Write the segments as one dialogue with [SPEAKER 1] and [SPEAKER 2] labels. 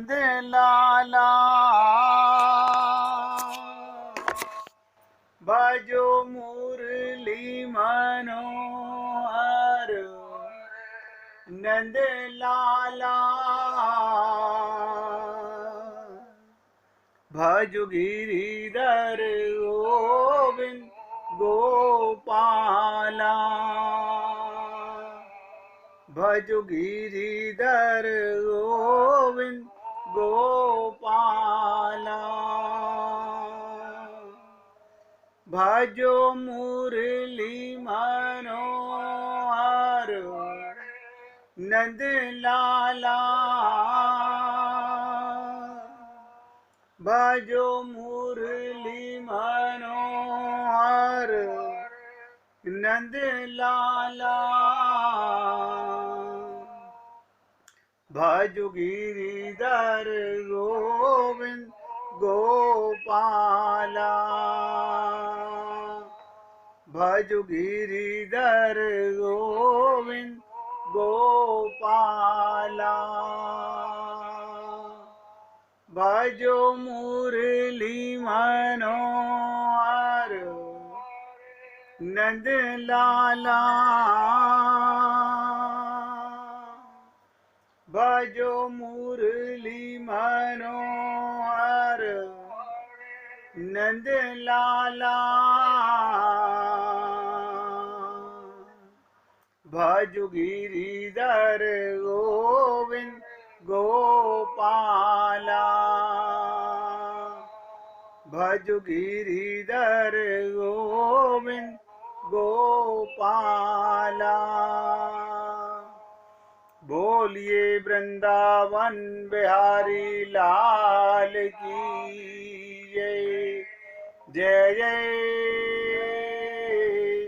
[SPEAKER 1] लाला भजो मुरली मनोहर नंद लाला भजो गिरिधर गोविंद गोपाला भजो गिरिधर गोविंद गोपाला भजो मुरली मनोहर नंद लाला भजो मुरली मनोहर नंद लाला भजो गिरिधर गोविंद गोपाला भजो गिरिधर गोविंद गोपाला भजो मुरली मनोहर नंद लाला भजो मुरली मनोहर नंद लाला भजो गिरिधर गोविंद गोपाला भजो गिरिधर गोविंद गोपाला बोलिए वृंदावन बिहारी लाल की जय जय जय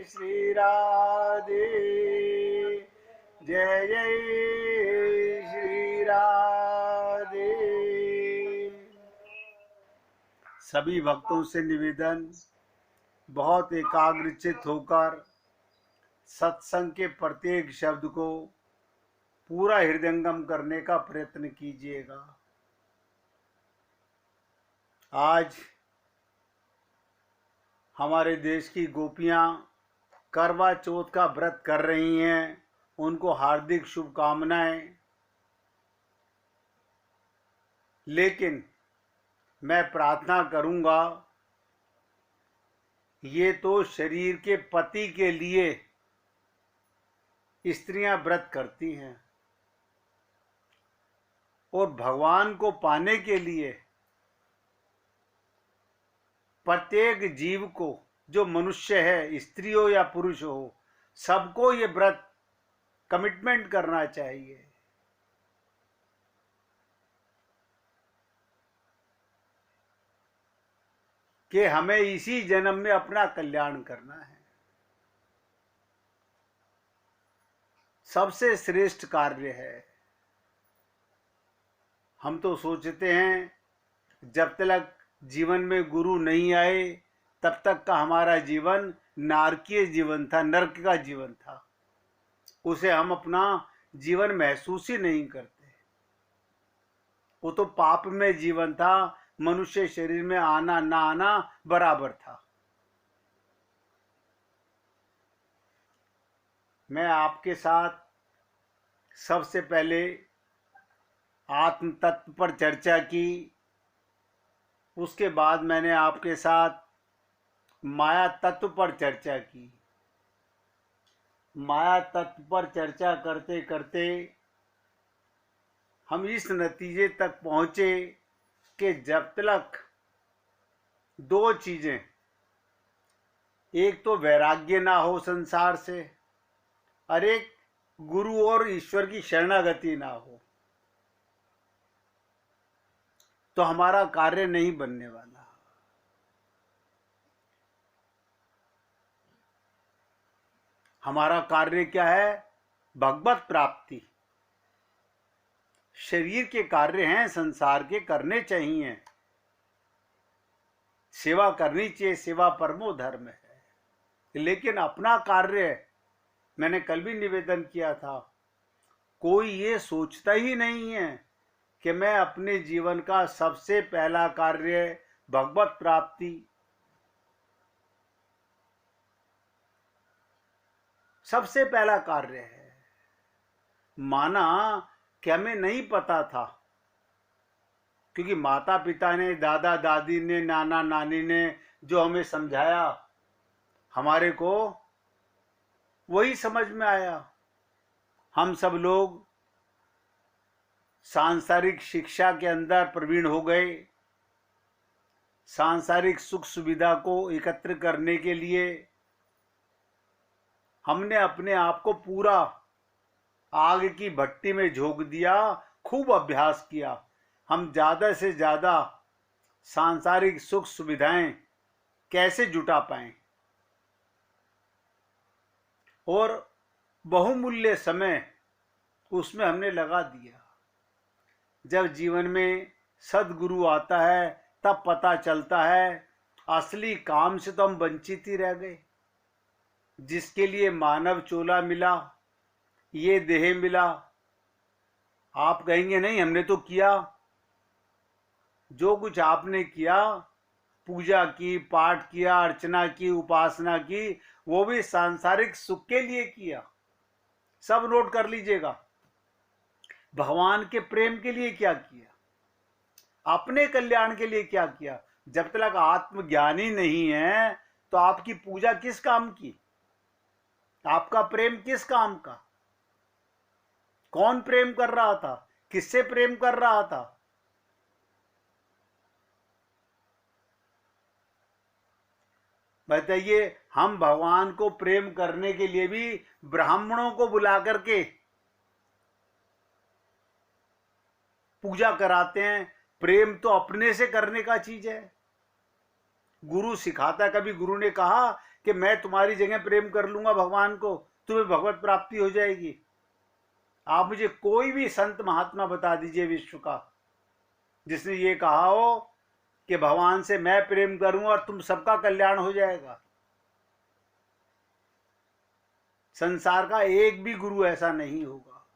[SPEAKER 1] श्री राधे जय जय श्री राधे। सभी भक्तों से निवेदन, बहुत एकाग्रचित होकर सत्संग के प्रत्येक शब्द को पूरा हृदयंगम करने का प्रयत्न कीजिएगा। आज हमारे देश की गोपियां करवा चौथ का व्रत कर रही हैं, उनको हार्दिक शुभकामनाएं। लेकिन मैं प्रार्थना करूंगा, ये तो शरीर के पति के लिए स्त्रियां व्रत करती हैं और भगवान को पाने के लिए प्रत्येक जीव को, जो मनुष्य है, स्त्री हो या पुरुष हो, सबको ये व्रत कमिटमेंट करना चाहिए। कि हमें इसी जन्म में अपना कल्याण करना है। सबसे श्रेष्ठ कार्य है। हम तो सोचते हैं जब तक जीवन में गुरु नहीं आए तब तक का हमारा जीवन नारकीय जीवन था, नरक का जीवन था। उसे हम अपना जीवन महसूस ही नहीं करते। वो तो पाप में जीवन था, मनुष्य शरीर में आना ना आना बराबर था। मैं आपके साथ सबसे पहले आत्म तत्व पर चर्चा की, उसके बाद मैंने आपके साथ माया तत्व पर चर्चा की। माया तत्व पर चर्चा करते करते हम इस नतीजे तक पहुंचे कि जब तक दो चीजें, एक तो वैराग्य ना हो संसार से, और एक गुरु और ईश्वर की शरणागति ना हो, तो हमारा कार्य नहीं बनने वाला। हमारा कार्य क्या है? भगवत प्राप्ति। शरीर के कार्य हैं, संसार के करने चाहिए, सेवा करनी चाहिए, सेवा परमो धर्म है। लेकिन अपना कार्य, मैंने कल भी निवेदन किया था, कोई ये सोचता ही नहीं है कि मैं अपने जीवन का सबसे पहला कार्य भगवत प्राप्ति, सबसे पहला कार्य है। माना कि हमें नहीं पता था, क्योंकि माता पिता ने, दादा दादी ने, नाना नानी ने जो हमें समझाया, हमारे को वही समझ में आया। हम सब लोग सांसारिक शिक्षा के अंदर प्रवीण हो गए। सांसारिक सुख सुविधा को एकत्र करने के लिए हमने अपने आप को पूरा आग की भट्टी में झोंक दिया, खूब अभ्यास किया। हम ज़्यादा से ज़्यादा सांसारिक सुख सुविधाएं कैसे जुटा पाएं, और बहुमूल्य समय उसमें हमने लगा दिया। जब जीवन में सद्गुरु आता है तब पता चलता है असली काम से तो हम वंचित ही रह गए। जिसके लिए मानव चोला मिला, ये देह मिला, आप कहेंगे नहीं हमने तो किया। जो कुछ आपने किया, पूजा की, पाठ किया, अर्चना की, उपासना की, वो भी सांसारिक सुख के लिए किया। सब नोट कर लीजिएगा। भगवान के प्रेम के लिए क्या किया, अपने कल्याण के लिए क्या किया। जब तक आत्मज्ञान ही नहीं है तो आपकी पूजा किस काम की, आपका प्रेम किस काम का। कौन प्रेम कर रहा था, किससे प्रेम कर रहा था। बताइए, हम भगवान को प्रेम करने के लिए भी ब्राह्मणों को बुला करके पूजा कराते हैं। प्रेम तो अपने से करने का चीज है। गुरु सिखाता है, कभी गुरु ने कहा कि मैं तुम्हारी जगह प्रेम कर लूंगा भगवान को, तुम्हें भगवत प्राप्ति हो जाएगी। आप मुझे कोई भी संत महात्मा बता दीजिए विश्व का जिसने ये कहा हो कि भगवान से मैं प्रेम करूंगा और तुम सबका कल्याण हो जाएगा। संसार का एक भी गुरु ऐसा नहीं होगा,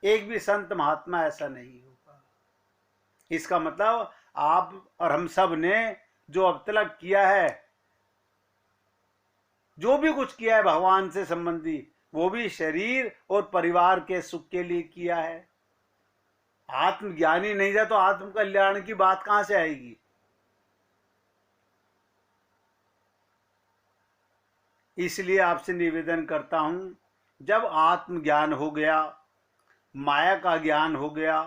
[SPEAKER 1] एक भी संत महात्मा ऐसा नहीं होगा। इसका मतलब आप और हम सब ने जो अब तक किया है, जो भी कुछ किया है भगवान से संबंधी, वो भी शरीर और परिवार के सुख के लिए किया है। आत्मज्ञानी नहीं था तो आत्म कल्याण की बात कहां से आएगी। इसलिए आपसे निवेदन करता हूं, जब आत्मज्ञान हो गया, माया का ज्ञान हो गया,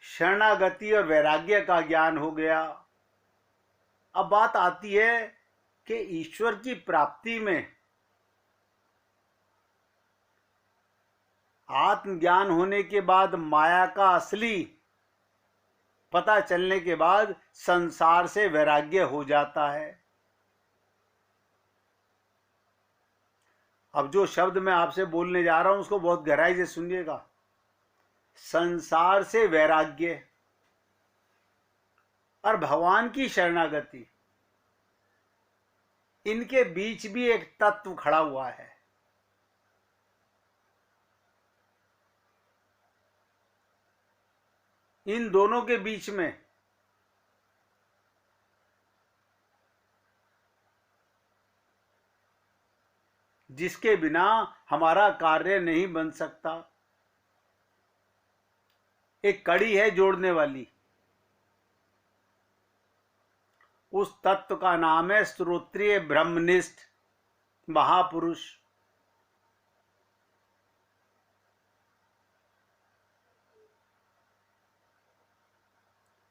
[SPEAKER 1] शरणागति और वैराग्य का ज्ञान हो गया, अब बात आती है कि ईश्वर की प्राप्ति में आत्मज्ञान होने के बाद, माया का असली पता चलने के बाद संसार से वैराग्य हो जाता है। अब जो शब्द मैं आपसे बोलने जा रहा हूं उसको बहुत गहराई से सुनिएगा। संसार से वैराग्य और भगवान की शरणागति, इनके बीच भी एक तत्व खड़ा हुआ है। इन दोनों के बीच में जिसके बिना हमारा कार्य नहीं बन सकता, एक कड़ी है जोड़ने वाली। उस तत्व का नाम है श्रोत्रिय ब्रह्मनिष्ठ महापुरुष।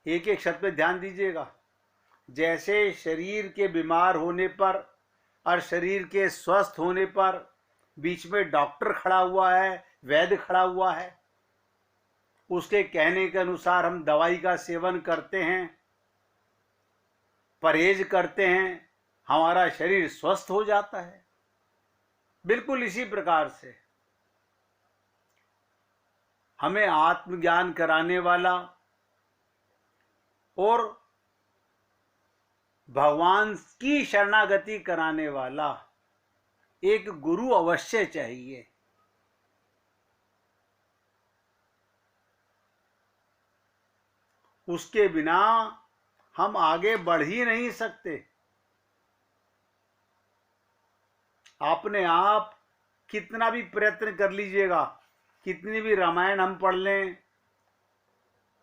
[SPEAKER 1] एक एक शब्द पे ध्यान दीजिएगा। जैसे शरीर के बीमार होने पर और शरीर के स्वस्थ होने पर बीच में डॉक्टर खड़ा हुआ है, वैद्य खड़ा हुआ है, उसके कहने के अनुसार हम दवाई का सेवन करते हैं, परहेज करते हैं, हमारा शरीर स्वस्थ हो जाता है। बिल्कुल इसी प्रकार से हमें आत्मज्ञान कराने वाला और भगवान की शरणागति कराने वाला एक गुरु अवश्य चाहिए। उसके बिना हम आगे बढ़ ही नहीं सकते। अपने आप कितना भी प्रयत्न कर लीजिएगा, कितनी भी रामायण हम पढ़ लें,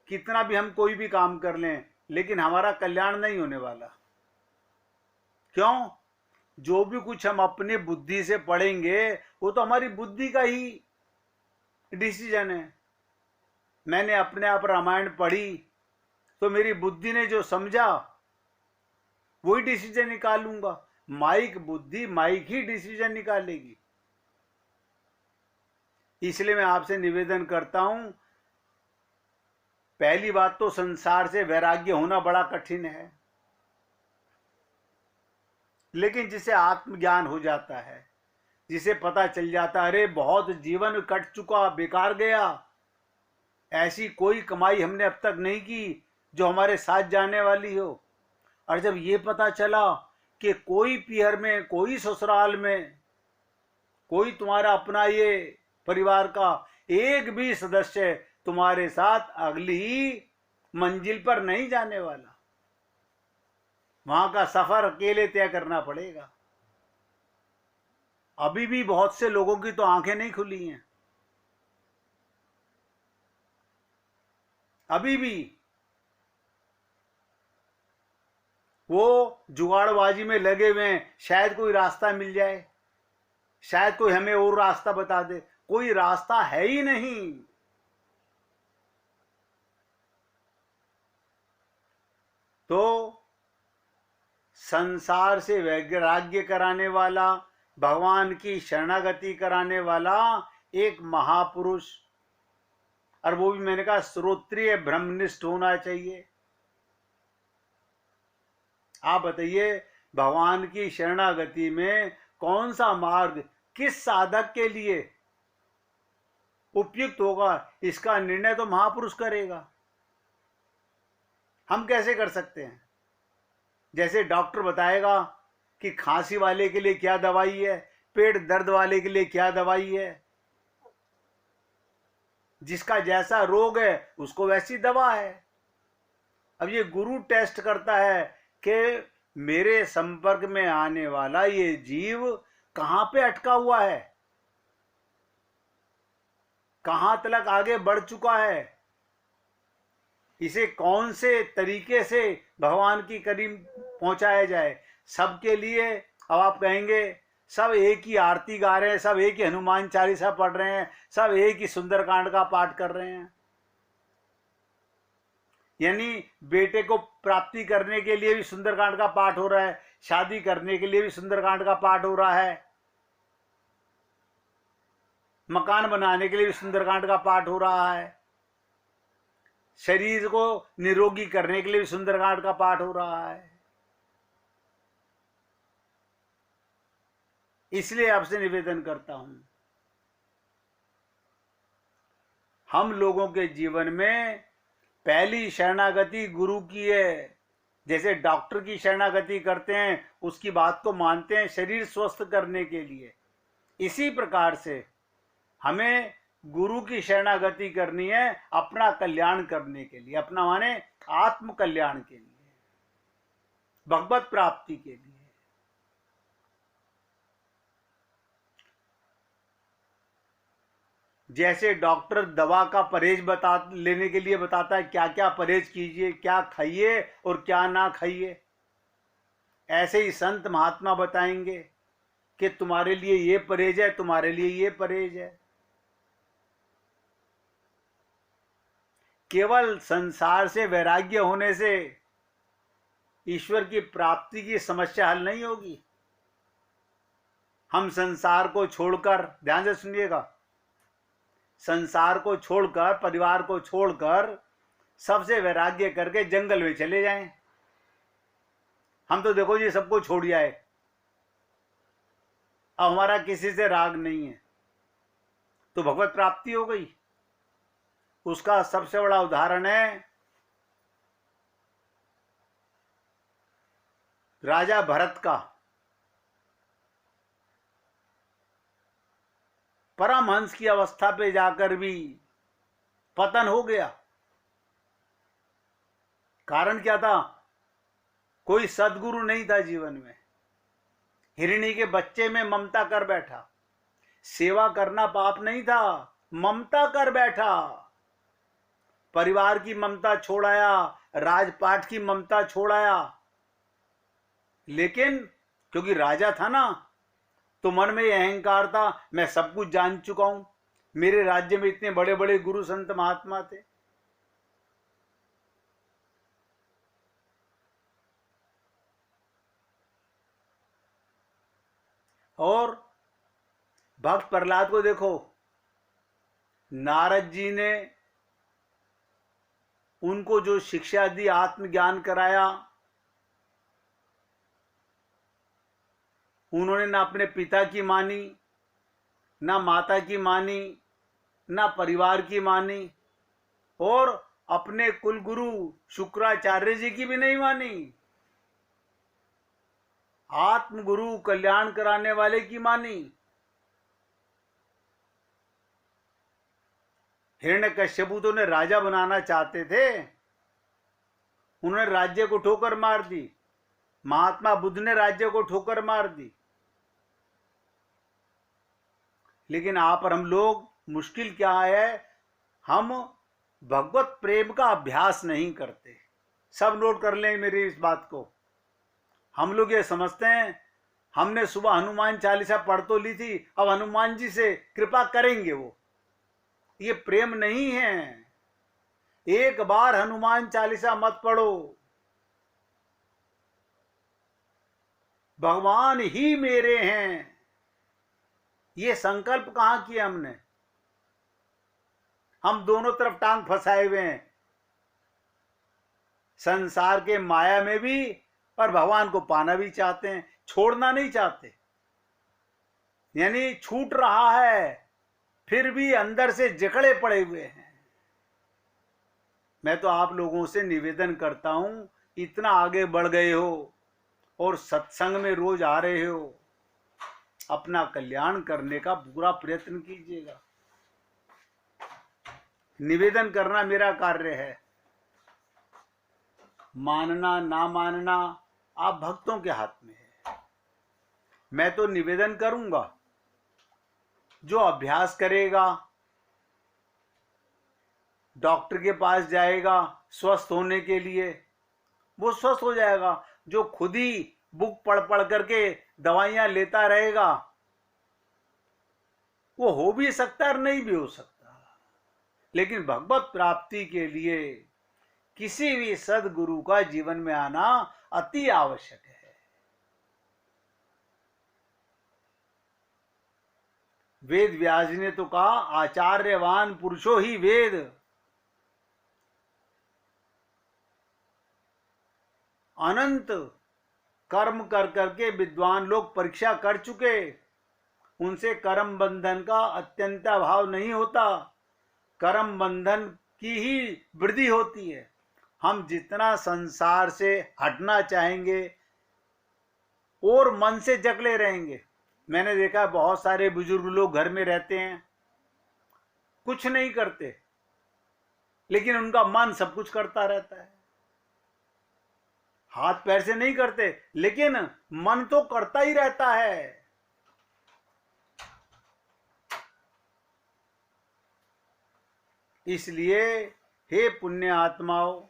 [SPEAKER 1] कितना भी हम कोई भी काम कर लें, लेकिन हमारा कल्याण नहीं होने वाला। क्यों? जो भी कुछ हम अपने बुद्धि से पढ़ेंगे वो तो हमारी बुद्धि का ही डिसीजन है। मैंने अपने आप रामायण पढ़ी तो मेरी बुद्धि ने जो समझा वही डिसीजन निकालूंगा। माइक बुद्धि माइक ही डिसीजन निकालेगी। इसलिए मैं आपसे निवेदन करता हूं, पहली बात तो संसार से वैराग्य होना बड़ा कठिन है, लेकिन जिसे आत्मज्ञान हो जाता है, जिसे पता चल जाता है अरे बहुत जीवन कट चुका, बेकार गया, ऐसी कोई कमाई हमने अब तक नहीं की जो हमारे साथ जाने वाली हो। और जब ये पता चला कि कोई पीहर में, कोई ससुराल में, कोई तुम्हारा अपना ये परिवार का एक भी सदस्य तुम्हारे साथ अगली मंजिल पर नहीं जाने वाला, वहां का सफर अकेले तय करना पड़ेगा। अभी भी बहुत से लोगों की तो आंखें नहीं खुली हैं, अभी भी वो जुगाड़बाजी में लगे हुए हैं, शायद कोई रास्ता मिल जाए, शायद कोई हमें और रास्ता बता दे। कोई रास्ता है ही नहीं। तो संसार से वैराग्य कराने वाला, भगवान की शरणागति कराने वाला एक महापुरुष, और वो भी मैंने कहा श्रोत्रिय ब्रह्मनिष्ठ होना चाहिए। आप बताइए भगवान की शरणागति में कौन सा मार्ग किस साधक के लिए उपयुक्त होगा, इसका निर्णय तो महापुरुष करेगा। हम कैसे कर सकते हैं? जैसे डॉक्टर बताएगा कि खांसी वाले के लिए क्या दवाई है, पेट दर्द वाले के लिए क्या दवाई है, जिसका जैसा रोग है उसको वैसी दवा है। अब ये गुरु टेस्ट करता है कि मेरे संपर्क में आने वाला ये जीव कहां पे अटका हुआ है, कहां तक आगे बढ़ चुका है, इसे कौन से तरीके से भगवान की करीब पहुंचाया जाए। सबके लिए अब आप कहेंगे सब एक ही आरती गा रहे हैं, सब एक ही हनुमान चालीसा पढ़ रहे हैं, सब एक ही सुंदरकांड का पाठ कर रहे हैं, यानी बेटे को प्राप्ति करने के लिए भी सुंदरकांड का पाठ हो रहा है, शादी करने के लिए भी सुंदरकांड का पाठ हो रहा है, मकान बनाने के लिए भी सुंदरकांड का पाठ हो रहा है, शरीर को निरोगी करने के लिए भी सुंदरकांड का पाठ हो रहा है। इसलिए आपसे निवेदन करता हूं, हम लोगों के जीवन में पहली शरणागति गुरु की है। जैसे डॉक्टर की शरणागति करते हैं, उसकी बात को मानते हैं शरीर स्वस्थ करने के लिए, इसी प्रकार से हमें गुरु की शरणागति करनी है अपना कल्याण करने के लिए, अपना माने आत्म कल्याण के लिए, भगवत प्राप्ति के लिए। जैसे डॉक्टर दवा का परहेज बता लेने के लिए बताता है क्या क्या परहेज कीजिए, क्या खाइए और क्या ना खाइए, ऐसे ही संत महात्मा बताएंगे कि तुम्हारे लिए ये परहेज है, तुम्हारे लिए ये परहेज है। केवल संसार से वैराग्य होने से ईश्वर की प्राप्ति की समस्या हल नहीं होगी। हम संसार को छोड़कर, ध्यान से सुनिएगा, संसार को छोड़कर, परिवार को छोड़कर, सबसे वैराग्य करके जंगल में चले जाएं। हम तो देखो जी सबको छोड़ जाए, अब हमारा किसी से राग नहीं है, तो भगवत प्राप्ति हो गई। उसका सबसे बड़ा उदाहरण है राजा भरत का। परमहंस की अवस्था पे जाकर भी पतन हो गया, कारण क्या था? कोई सदगुरु नहीं था जीवन में। हिरणी के बच्चे में ममता कर बैठा। सेवा करना पाप नहीं था, ममता कर बैठा। परिवार की ममता छोड़ाया, राजपाट की ममता छोड़ाया। लेकिन क्योंकि राजा था ना, तो मन में अहंकार था, मैं सब कुछ जान चुका हूं, मेरे राज्य में इतने बड़े बड़े गुरु संत महात्मा थे। और भक्त प्रहलाद को देखो, नारद जी ने उनको जो शिक्षा दी, आत्मज्ञान कराया, उन्होंने ना अपने पिता की मानी, ना माता की मानी, ना परिवार की मानी, और अपने कुलगुरु शुक्राचार्य जी की भी नहीं मानी। आत्मगुरु कल्याण कराने वाले की मानी। हिरण्यकश्यपु तो ने राजा बनाना चाहते थे, उन्होंने राज्य को ठोकर मार दी। महात्मा बुद्ध ने राज्य को ठोकर मार दी। लेकिन आप और हम लोग, मुश्किल क्या है, हम भगवत प्रेम का अभ्यास नहीं करते। सब नोट कर लें मेरी इस बात को। हम लोग ये समझते हैं हमने सुबह हनुमान चालीसा पढ़ तो ली थी, अब हनुमान जी से कृपा करेंगे वो। ये प्रेम नहीं है। एक बार हनुमान चालीसा मत पढ़ो, भगवान ही मेरे हैं, ये संकल्प कहां किया हमने? हम दोनों तरफ टांग फंसाए हुए हैं, संसार के माया में भी, और भगवान को पाना भी चाहते हैं, छोड़ना नहीं चाहते। यानी छूट रहा है, फिर भी अंदर से जकड़े पड़े हुए हैं। मैं तो आप लोगों से निवेदन करता हूं, इतना आगे बढ़ गए हो और सत्संग में रोज आ रहे हो, अपना कल्याण करने का पूरा प्रयत्न कीजिएगा। निवेदन करना मेरा कार्य है। मानना ना मानना आप भक्तों के हाथ में है। मैं तो निवेदन करूंगा, जो अभ्यास करेगा, डॉक्टर के पास जाएगा स्वस्थ होने के लिए, वो स्वस्थ हो जाएगा। जो खुद ही बुक पढ़ पढ़ करके दवाइयां लेता रहेगा, वो हो भी सकता है और नहीं भी हो सकता। लेकिन भगवत प्राप्ति के लिए किसी भी सदगुरु का जीवन में आना अति आवश्यक है। वेद व्यास जी ने तो कहा, आचार्यवान पुरुषो ही वेद। अनंत कर्म कर करके विद्वान लोग परीक्षा कर चुके, उनसे कर्म बंधन का अत्यंत अभाव नहीं होता, कर्म बंधन की ही वृद्धि होती है। हम जितना संसार से हटना चाहेंगे और मन से जकड़े रहेंगे। मैंने देखा बहुत सारे बुजुर्ग लोग घर में रहते हैं, कुछ नहीं करते, लेकिन उनका मन सब कुछ करता रहता है। हाथ पैर से नहीं करते, लेकिन मन तो करता ही रहता है। इसलिए हे पुण्य आत्माओं,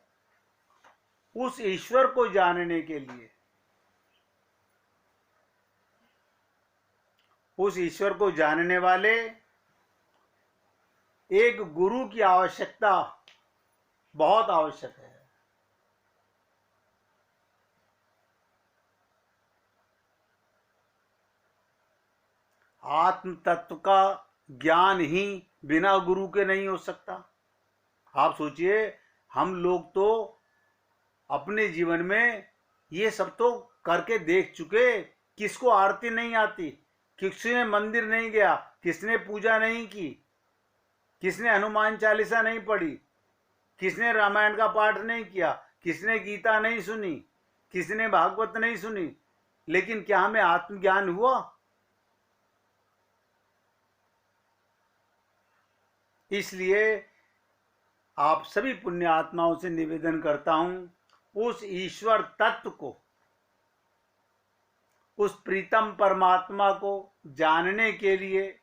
[SPEAKER 1] उस ईश्वर को जानने के लिए, उस ईश्वर को जानने वाले एक गुरु की आवश्यकता बहुत आवश्यक है। आत्म तत्व का ज्ञान ही बिना गुरु के नहीं हो सकता। आप सोचिए, हम लोग तो अपने जीवन में ये सब तो करके देख चुके। किसको आरती नहीं आती? किसने मंदिर नहीं गया? किसने पूजा नहीं की? किसने हनुमान चालीसा नहीं पढ़ी? किसने रामायण का पाठ नहीं किया? किसने गीता नहीं सुनी? किसने भागवत नहीं सुनी? लेकिन क्या हमें आत्मज्ञान हुआ? इसलिए आप सभी पुण्य आत्माओं से निवेदन करता हूं, उस ईश्वर तत्व को, उस प्रीतम परमात्मा को जानने के लिए,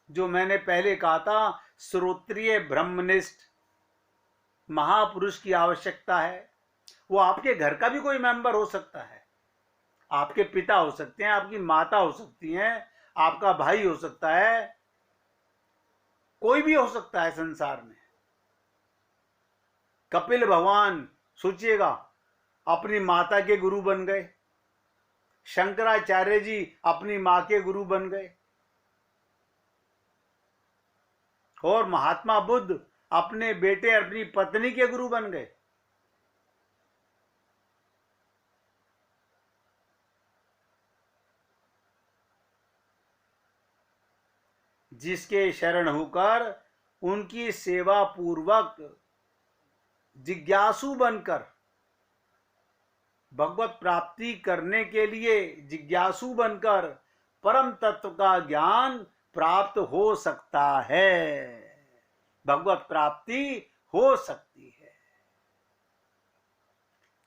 [SPEAKER 1] जो मैंने पहले कहा था, श्रोत्रिय ब्रह्मनिष्ठ महापुरुष की आवश्यकता है। वो आपके घर का भी कोई मेंबर हो सकता है, आपके पिता हो सकते हैं, आपकी माता हो सकती हैं, आपका भाई हो सकता है, कोई भी हो सकता है संसार में। कपिल भगवान सोचिएगा अपनी माता के गुरु बन गए, शंकराचार्य जी अपनी मां के गुरु बन गए, और महात्मा बुद्ध अपने बेटे अपनी पत्नी के गुरु बन गए। जिसके शरण होकर उनकी सेवा पूर्वक जिज्ञासु बनकर भगवत प्राप्ति करने के लिए जिज्ञासु बनकर परम तत्व का ज्ञान प्राप्त हो सकता है, भगवत प्राप्ति हो सकती है।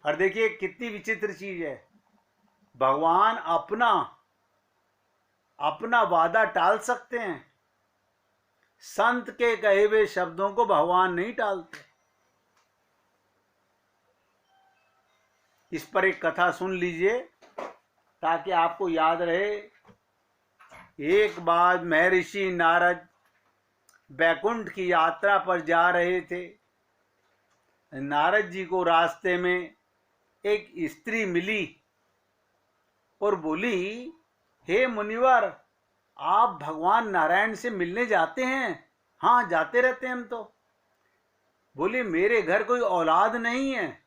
[SPEAKER 1] और देखिए कितनी विचित्र चीज है, भगवान अपना वादा टाल सकते हैं, संत के कहे हुए शब्दों को भगवान नहीं टालते। इस पर एक कथा सुन लीजिए ताकि आपको याद रहे। एक बार महर्षि नारद बैकुंठ की यात्रा पर जा रहे थे। नारद जी को रास्ते में एक स्त्री मिली और बोली, हे मुनिवर, आप भगवान नारायण से मिलने जाते हैं? हाँ, जाते रहते हैं हम तो। बोले, मेरे घर कोई औलाद नहीं है,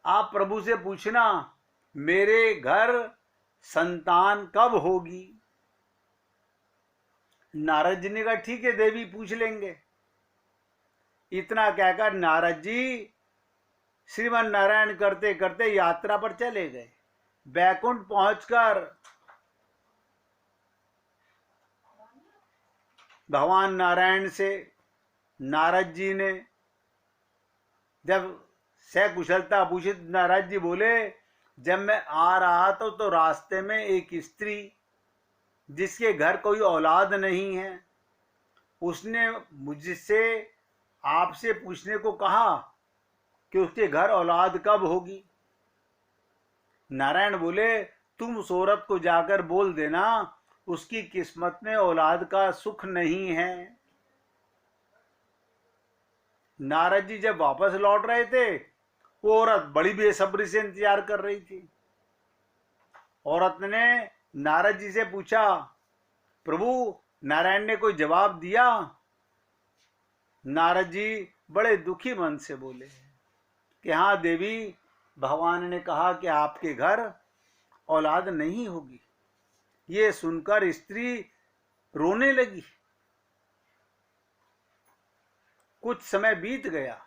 [SPEAKER 1] आप प्रभु से पूछना मेरे घर संतान कब होगी। नारद जी ने कहा, ठीक है देवी, पूछ लेंगे। इतना कहकर नारद जी श्रीमन नारायण करते करते यात्रा पर चले गए। बैकुंठ पहुंचकर भगवान नारायण से नारद जी ने जब सकुशलता पूछी, नारद जी बोले, जब मैं आ रहा था तो रास्ते में एक स्त्री जिसके घर कोई औलाद नहीं है, उसने मुझसे आपसे पूछने को कहा कि उसके घर औलाद कब होगी। नारायण बोले, तुम उस औरत को जाकर बोल देना उसकी किस्मत में औलाद का सुख नहीं है। नारद जी जब वापस लौट रहे थे, वो औरत बड़ी बेसब्री से इंतजार कर रही थी। औरत ने नारद जी से पूछा, प्रभु नारायण ने कोई जवाब दिया? नारद जी बड़े दुखी मन से बोले कि हाँ देवी, भगवान ने कहा कि आपके घर औलाद नहीं होगी। ये सुनकर स्त्री रोने लगी। कुछ समय बीत गया।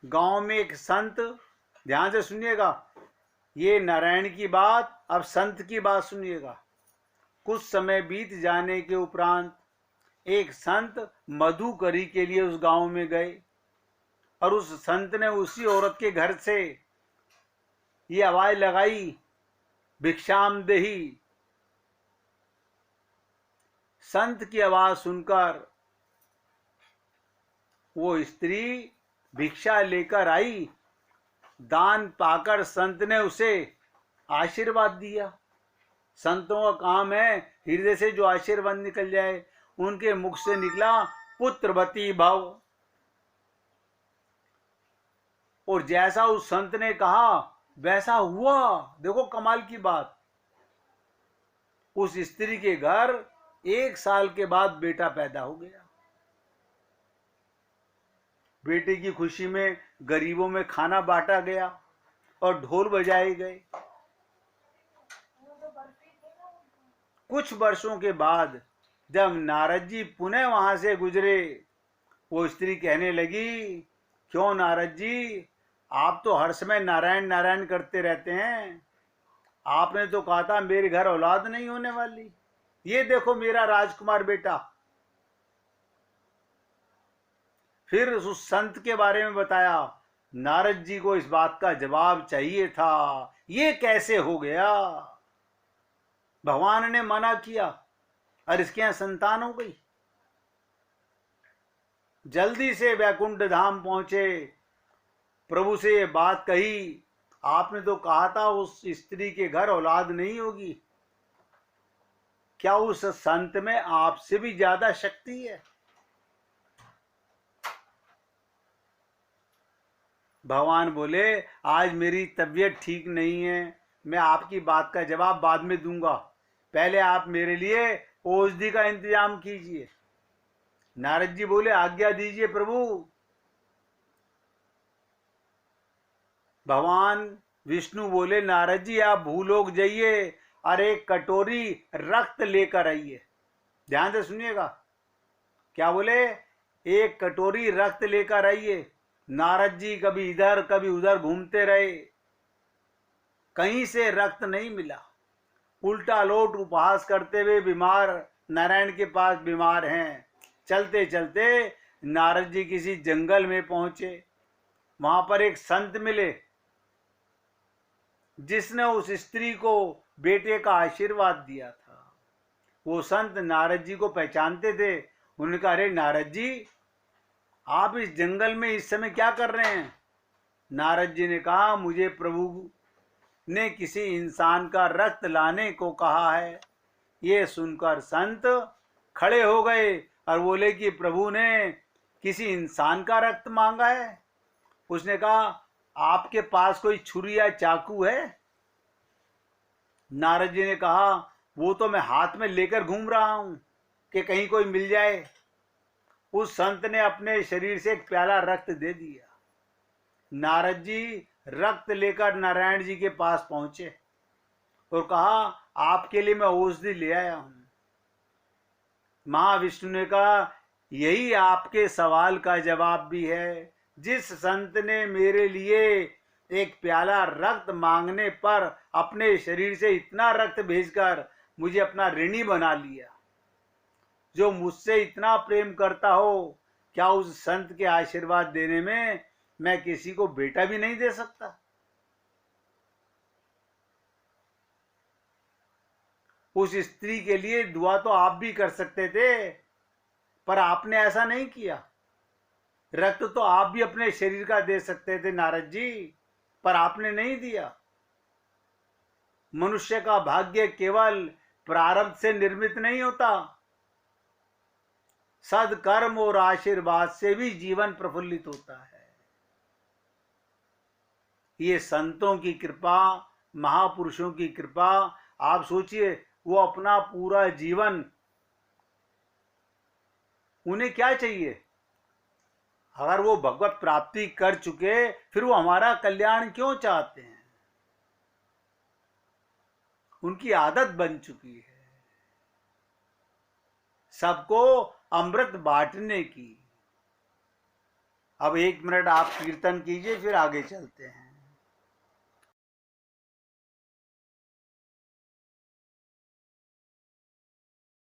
[SPEAKER 1] गांव में एक संत, ध्यान से सुनिएगा, ये नारायण की बात, अब संत की बात सुनिएगा। कुछ समय बीत जाने के उपरांत एक संत मधुकरी के लिए उस गांव में गए और उस संत ने उसी औरत के घर से ये आवाज लगाई, भिक्षाम देही। संत की आवाज सुनकर वो स्त्री भिक्षा लेकर आई। दान पाकर संत ने उसे आशीर्वाद दिया। संतों का काम है हृदय से जो आशीर्वाद निकल जाए। उनके मुख से निकला, पुत्रवती भव। और जैसा उस संत ने कहा वैसा हुआ। देखो कमाल की बात, उस स्त्री के घर 1 साल के बाद बेटा पैदा हो गया। बेटे की खुशी में गरीबों में खाना बांटा गया और ढोल बजाए गए। कुछ वर्षों के बाद जब नारद जी पुनः वहां से गुजरे, वो स्त्री कहने लगी, क्यों नारद जी, आप तो हर समय नारायण नारायण करते रहते हैं। आपने तो कहा था मेरे घर औलाद नहीं होने वाली। ये देखो मेरा राजकुमार बेटा। फिर उस संत के बारे में बताया। नारद जी को इस बात का जवाब चाहिए था, ये कैसे हो गया? भगवान ने मना किया और इसके यहां संतान हो गई। जल्दी से वैकुंठ धाम पहुंचे, प्रभु से ये बात कही, आपने तो कहा था उस स्त्री के घर औलाद नहीं होगी, क्या उस संत में आपसे भी ज्यादा शक्ति है? भगवान बोले, आज मेरी तबीयत ठीक नहीं है, मैं आपकी बात का जवाब बाद में दूंगा, पहले आप मेरे लिए औषधि का इंतजाम कीजिए। नारद जी बोले, आज्ञा दीजिए प्रभु। भगवान विष्णु बोले, नारद जी आप भूलोक जाइए और एक कटोरी रक्त लेकर आइए। ध्यान से सुनिएगा, क्या बोले? एक कटोरी रक्त लेकर आइए। नारद जी कभी इधर कभी उधर घूमते रहे, कहीं से रक्त नहीं मिला। उल्टा लोट उपहास करते हुए बीमार नारायण के पास बीमार हैं। चलते चलते नारद जी किसी जंगल में पहुंचे। वहां पर एक संत मिले जिसने उस स्त्री को बेटे का आशीर्वाद दिया था। वो संत नारद जी को पहचानते थे। उन्होंने कहा, अरे नारद जी, आप इस जंगल में इस समय क्या कर रहे हैं? नारद जी ने कहा, मुझे प्रभु ने किसी इंसान का रक्त लाने को कहा है। ये सुनकर संत खड़े हो गए और बोले कि प्रभु ने किसी इंसान का रक्त मांगा है? उसने कहा, आपके पास कोई छुरी या चाकू है? नारद जी ने कहा, वो तो मैं हाथ में लेकर घूम रहा हूं कि कहीं कोई मिल जाए। उस संत ने अपने शरीर से एक प्याला रक्त दे दिया। नारद जी रक्त लेकर नारायण जी के पास पहुंचे और कहा, आपके लिए मैं औषधि ले आया हूं। महाविष्णु ने कहा, यही आपके सवाल का जवाब भी है। जिस संत ने मेरे लिए एक प्याला रक्त मांगने पर अपने शरीर से इतना रक्त भेजकर मुझे अपना ऋणी बना लिया, जो मुझसे इतना प्रेम करता हो, क्या उस संत के आशीर्वाद देने में मैं किसी को बेटा भी नहीं दे सकता? उस स्त्री के लिए दुआ तो आप भी कर सकते थे, पर आपने ऐसा नहीं किया। रक्त तो आप भी अपने शरीर का दे सकते थे नारद जी, पर आपने नहीं दिया। मनुष्य का भाग्य केवल प्रारब्ध से निर्मित नहीं होता, सदकर्म और आशीर्वाद से भी जीवन प्रफुल्लित होता है। ये संतों की कृपा, महापुरुषों की कृपा। आप सोचिए, वो अपना पूरा जीवन, उन्हें क्या चाहिए? अगर वो भगवत प्राप्ति कर चुके, फिर वो हमारा कल्याण क्यों चाहते हैं? उनकी आदत बन चुकी है सबको अमृत बांटने की। अब 1 मिनट आप कीर्तन कीजिए, फिर आगे चलते हैं।